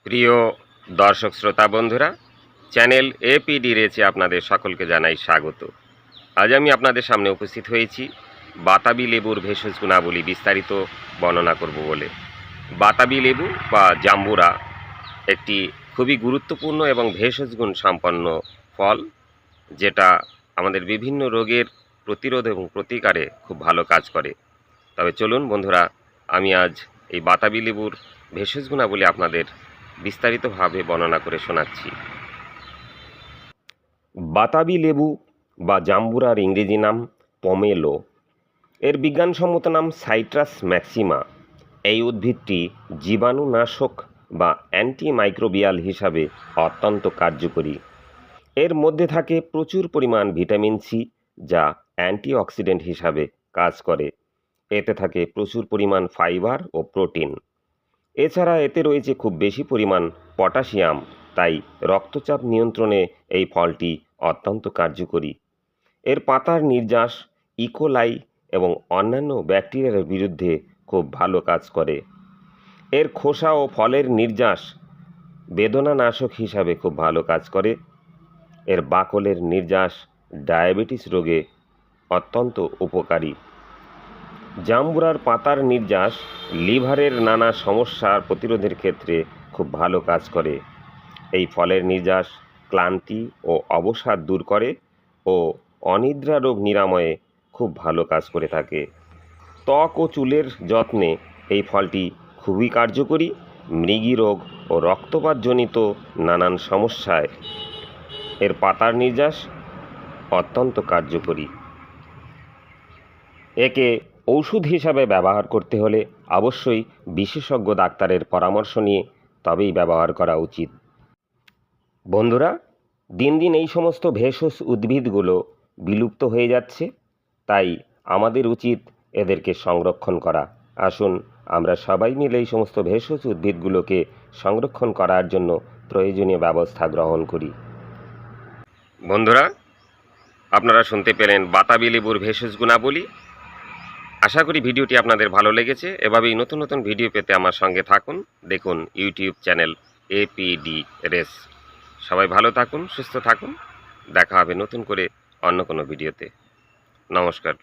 প্রিয় দর্শক শ্রোতা বন্ধুরা, চ্যানেল এপিডি রেচে আপনাদের সকলকে জানাই স্বাগত। আজ আমি আপনাদের সামনে উপস্থিত হয়েছি বাতাবি লেবুর ভেষজ গুণাবলী বিস্তারিত বর্ণনা করব বলে। বাতাবি লেবু বা জাম্বুরা একটি খুবই গুরুত্বপূর্ণ এবং ভেষজ গুণ সম্পন্ন ফল, যেটা আমাদের বিভিন্ন রোগের প্রতিরোধ এবং প্রতিকারে খুব ভালো কাজ করে। তবে চলুন বন্ধুরা, আমি আজ এই বাতাবি লেবুর ভেষজ গুণাবলী আপনাদের বিস্তারিতভাবে বর্ণনা করে শোনাচ্ছি। বাতাবি লেবু বা জাম্বুরার ইংরেজি নাম পমেলো। এর বিজ্ঞানসম্মত নাম সাইট্রাস ম্যাক্সিমা। এই উদ্ভিদটি জীবাণুনাশক বা অ্যান্টিমাইক্রোবিয়াল হিসাবে অত্যন্ত কার্যকরী। এর মধ্যে থাকে প্রচুর পরিমাণ ভিটামিন সি, যা অ্যান্টিঅক্সিডেন্ট হিসাবে কাজ করে। এতে থাকে প্রচুর পরিমাণ ফাইবার ও প্রোটিন। এছাড়া এতে রয়েছে খুব বেশি পরিমাণ পটাশিয়াম, তাই রক্তচাপ নিয়ন্ত্রণে এই ফলটি অত্যন্ত কার্যকরী। এর পাতার নির্যাস ইকোলাই এবং অন্যান্য ব্যাকটেরিয়ার বিরুদ্ধে খুব ভালো কাজ করে। এর খোসা ও ফলের নির্যাস বেদনানাশক হিসাবে খুব ভালো কাজ করে। এর বাকলের নির্যাস ডায়াবেটিস রোগে অত্যন্ত উপকারী। জাম্বুরার পাতার নির্যাস লিভারের নানা সমস্যার প্রতিরোধের ক্ষেত্রে খুব ভালো কাজ করে। এই ফলের নির্যাস ক্লান্তি ও অবসাদ দূর করে ও অনিদ্রা রোগ নিরাময়ে খুব ভালো কাজ করে থাকে। ত্বক ও চুলের যত্নে এই ফলটি খুবই কার্যকরী। মৃগী রোগ ও রক্তপাতজনিত নানান সমস্যায় এর পাতার নির্যাস অত্যন্ত কার্যকরী। একে ঔষধ হিসাবে ব্যবহার করতে হলে অবশ্যই বিশেষজ্ঞ ডাক্তারের পরামর্শ নিয়ে তবেই ব্যবহার করা উচিত। বন্ধুরা, দিন দিন এই সমস্ত ভেষজ উদ্ভিদগুলো বিলুপ্ত হয়ে যাচ্ছে, তাই আমাদের উচিত এদেরকে সংরক্ষণ করা। আসুন আমরা সবাই মিলে এই সমস্ত ভেষজ উদ্ভিদগুলোকে সংরক্ষণ করার জন্য প্রয়োজনীয় ব্যবস্থা গ্রহণ করি। বন্ধুরা, আপনারা শুনতে পেলেন বাতাবি লেবুর ভেষজ গুণাবলী। আশা করি ভিডিওটি আপনাদের ভালো লেগেছে। এভাবেই নতুন নতুন ভিডিও পেতে আমার সঙ্গে থাকুন। দেখুন ইউটিউব চ্যানেল এপিডি রেস। সবাই ভালো থাকুন, সুস্থ থাকুন। দেখা হবে নতুন করে অন্য কোনো ভিডিওতে। নমস্কার।